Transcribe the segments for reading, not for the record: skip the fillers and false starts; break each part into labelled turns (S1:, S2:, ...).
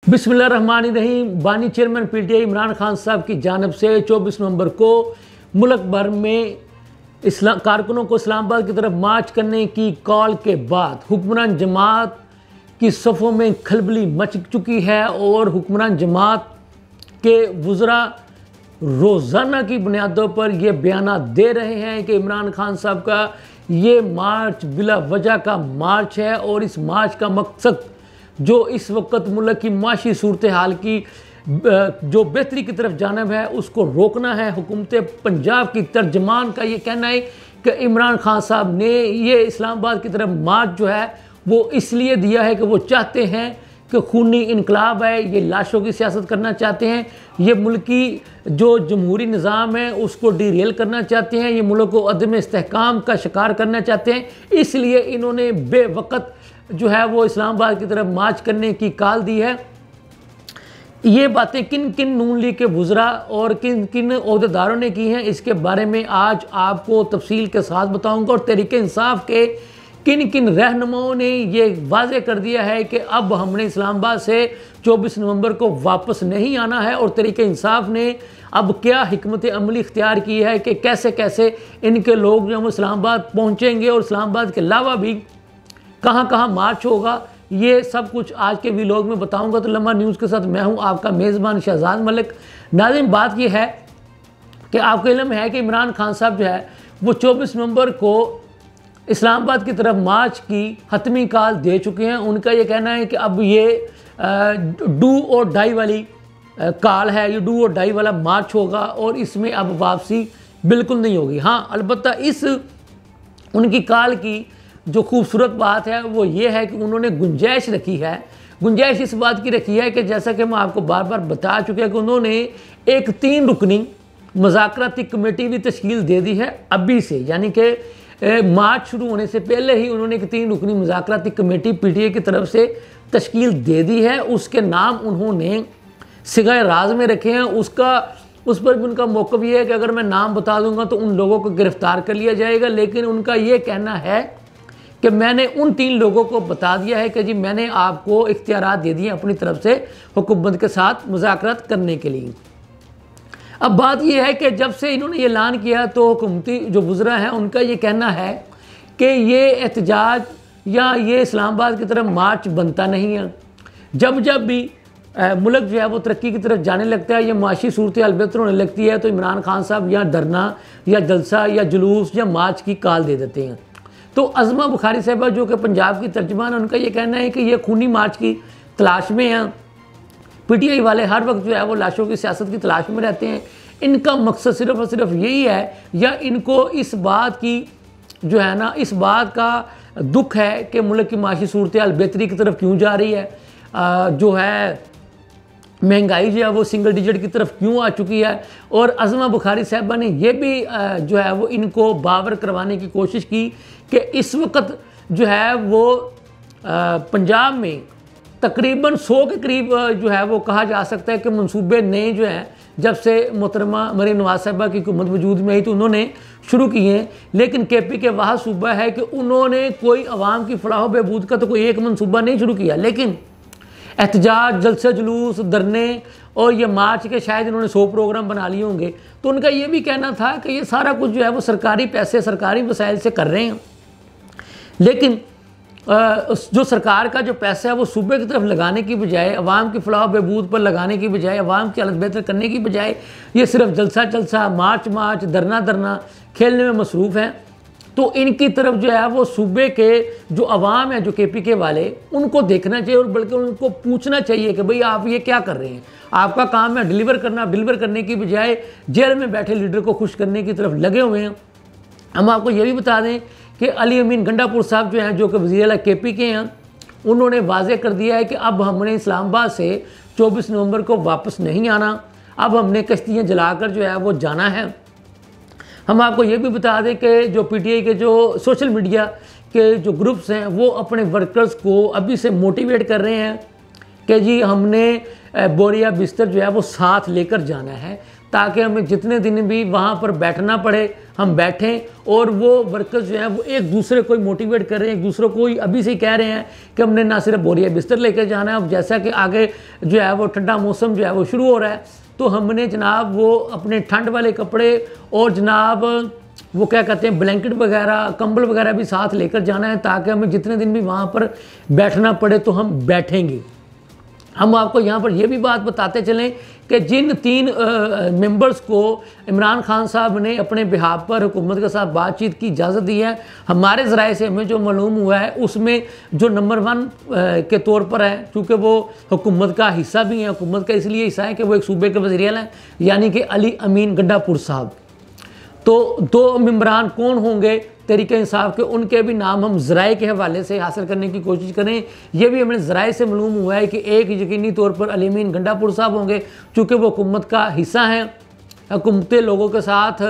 S1: बिस्मिल्लाहिर्रहमानिर्रहीम। बानी chairman PTI Imran Khan साहब की जानब से 24 नवंबर को मुल्क भर में कारकुनों को इस्लामाबाद की तरफ मार्च करने की कॉल के बाद हुक्मरान जमात की सफ़ों में खलबली मच चुकी है और हुक्मरान जमात के वज़रा रोज़ाना की बुनियादों पर यह बयान दे रहे हैं कि इमरान खान साहब का ये मार्च बिला वजह का मार्च है और इस मार्च का मकसद जो इस वक्त मुल्क की माशी सूरत हाल की जो बेहतरी की तरफ जानब है उसको रोकना है। हुकूमत पंजाब की तर्जमान का ये कहना है कि इमरान खान साहब ने ये इस्लामाबाद की तरफ मार्च जो है वो इसलिए दिया है कि वो चाहते हैं कि खूनी इनकलाब है, ये लाशों की सियासत करना चाहते हैं, ये मुल्क की जो जमहूरी निज़ाम है उसको डीरेल करना चाहते हैं, ये मुल्क को अदम इस्तेहकाम का शिकार करना चाहते हैं। इसलिए इन्होंने बेवक़्त जो है वो इस्लामाबाद की तरफ मार्च करने की कॉल दी है। ये बातें किन किन नून लीग के वज़रा और किन किन ओहदेदारों ने की हैं इसके बारे में आज आपको तफसील के साथ बताऊंगा और तहरीके इंसाफ के किन किन रहनुमाओं ने ये वाज़े कर दिया है कि अब हमने इस्लामाबाद से 24 नवंबर को वापस नहीं आना है और तहरीके इंसाफ ने अब क्या हिकमत अमली इख्तियार की है कि कैसे कैसे इनके लोग जो इस्लामाबाद पहुँचेंगे और इस्लामाबाद के अलावा भी कहाँ कहाँ मार्च होगा। ये सब कुछ आज के व्लॉग में बताऊंगा। तो लम्हा न्यूज़ के साथ मैं हूं आपका मेज़बान शहजाद मलिक। नाज़रीन, बात यह है कि आपको इल्म है कि इमरान खान साहब जो है वो 24 नवंबर को इस्लामाबाद की तरफ मार्च की हतमी कॉल दे चुके हैं। उनका ये कहना है कि अब ये डू और डाई वाली कॉल है, ये डू और डाई वाला मार्च होगा और इसमें अब वापसी बिल्कुल नहीं होगी। हाँ, अलबत्ता इस उनकी कॉल की जो खूबसूरत बात है वो ये है कि उन्होंने गुंजाइश रखी है। गुंजाइश इस बात की रखी है कि जैसा कि हम आपको बार बार बता चुके हैं कि उन्होंने एक 3 रुकनी मुज़ाकराती कमेटी भी तश्कील दे दी है अभी से, यानी कि मार्च शुरू होने से पहले ही उन्होंने एक 3 रुकनी मुज़ाकराती कमेटी पीटीआई की तरफ से तश्कील दे दी है। उसके नाम उन्होंने सिगाए राज में रखे हैं। उस पर भी उनका मौक़िफ़ ये है कि अगर मैं नाम बता दूंगा तो उन लोगों को गिरफ़्तार कर लिया जाएगा। लेकिन उनका ये कहना है कि मैंने उन 3 लोगों को बता दिया है कि जी मैंने आपको इख्तियारात दे दिए अपनी तरफ से हुकूमत के साथ मुज़ाकरात करने के लिए। अब बात यह है कि जब से इन्होंने ये ऐलान किया तो हुकूमती जो वज़रा हैं उनका ये कहना है कि ये एहतजाज या ये इस्लामाबाद की तरफ मार्च बनता नहीं है। जब जब भी मुल्क जो है वो तरक्की की तरफ जाने लगता है या माशी सूरत हाल बेहतर होने लगती है तो इमरान खान साहब या धरना या जलसा या जुलूस या मार्च की कॉल दे देते हैं। तो अज़मा बुखारी साहबा जो कि पंजाब की तर्जमान है उनका ये कहना है कि ये खूनी मार्च की तलाश में हैं। पीटीआई वाले हर वक्त जो है वो लाशों की सियासत की तलाश में रहते हैं। इनका मकसद सिर्फ़ और सिर्फ यही है या इनको इस बात की जो है ना इस बात का दुख है कि मुल्क की माशी सूरत हाल बेहतरी की तरफ क्यों जा रही है, जो है महंगाई जो है वो सिंगल डिजिट की तरफ क्यों आ चुकी है। और अज़मा बुखारी साहबा ने यह भी जो है वो इनको बावर करवाने की कोशिश की कि इस वक्त जो है वो पंजाब में तकरीबन 100 के करीब जो है वो कहा जा सकता है कि मंसूबे नए जो हैं जब से मोहतरमा मरीम नवाज़ साहबा की हुकूमत वजूद में आई तो उन्होंने शुरू किए हैं। लेकिन केपी के वाह सूबा है कि उन्होंने कोई अवाम की फलाह बहबूद का तो कोई एक मनसूबा नहीं शुरू किया। लेकिन एहतजाज, जलसे जुलूस, धरने और ये मार्च के शायद इन्होंने 100 प्रोग्राम बना लिए होंगे। तो उनका ये भी कहना था कि ये सारा कुछ जो है वो सरकारी पैसे सरकारी वसाइल से कर रहे हैं। लेकिन जो सरकार का जो पैसा है वो सूबे की तरफ लगाने की बजाय, अवाम की फलाह बहबूद पर लगाने की बजाय, अवाम की हालत बेहतर करने की बजाय ये सिर्फ जलसा मार्च धरना खेलने में मसरूफ़ हैं। तो इनकी तरफ जो है वो सूबे के जो अवाम है जो केपी के वाले उनको देखना चाहिए और बल्कि उनको पूछना चाहिए कि भाई आप ये क्या कर रहे हैं। आपका काम है डिलीवर करना, डिलीवर करने की बजाय जेल में बैठे लीडर को खुश करने की तरफ लगे हुए हैं। हम आपको ये भी बता दें कि अली अमीन गंडापुर साहब जो हैं जो कि वज़ीर आला केपी के हैं उन्होंने वाज़े कर दिया है कि अब हमने इस्लामाबाद से 24 नवंबर को वापस नहीं आना, अब हमने कश्तियाँ जलाकर जो है वो जाना है। हम आपको ये भी बता दें कि जो पीटीआई के जो सोशल मीडिया के जो ग्रुप्स हैं वो अपने वर्कर्स को अभी से मोटिवेट कर रहे हैं कि जी हमने बोरिया बिस्तर जो है वो साथ लेकर जाना है ताकि हमें जितने दिन भी वहाँ पर बैठना पड़े हम बैठें, और वो वर्कर्स जो हैं वो एक दूसरे को मोटिवेट कर रहे हैं, एक दूसरे को अभी से ही कह रहे हैं कि हमने ना सिर्फ बोरिया बिस्तर लेकर जाना है, अब जैसा कि आगे जो है वो ठंडा मौसम जो है वो शुरू हो रहा है, तो हमने जनाब वो अपने ठंड वाले कपड़े और जनाब वो क्या कहते हैं ब्लैंकेट वगैरह कंबल वगैरह भी साथ लेकर जाना है, ताकि हमें जितने दिन भी वहाँ पर बैठना पड़े तो हम बैठेंगे। हम आपको यहाँ पर यह भी बात बताते चलें कि जिन 3 मेंबर्स को इमरान खान साहब ने अपने बिहाफ पर हुकूमत के साथ बातचीत की इजाज़त दी है, हमारे ज़राए से हमें जो मालूम हुआ है उसमें जो नंबर 1 के तौर पर है, चूँकि वो हुकूमत का हिस्सा भी है, हुकूमत का इसलिए हिस्सा है कि वो एक सूबे के वज़ीर आला हैं, यानी कि अली अमीन गंडापुर साहब। तो 2 मेंबरान कौन होंगे तरीके इंसाफ के, उनके भी नाम हम ज़राए के हवाले से हासिल करने की कोशिश करें। ये भी हमें ज़राए से मालूम हुआ है कि एक यकीनी तौर पर अली अमीन गंडापुर साहब होंगे, चूँकि वो हुकूमत का हिस्सा हैं, हुकूमती लोगों के साथ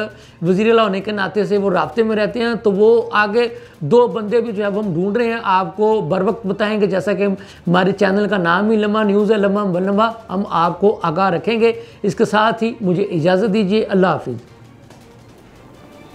S1: वज़ीर आला होने के नाते से वो राब्ते में रहते हैं। तो वो आगे 2 बंदे भी जो है वो हम ढूंढ रहे हैं, आपको बर वक्त बताएँगे, जैसा कि हमारे चैनल का नाम ही लम्हा न्यूज़ है, लम्हा ब लम्हा, हम आपको आगाह रखेंगे। इसके साथ ही मुझे इजाज़त दीजिए, अल्लाह हाफिज़।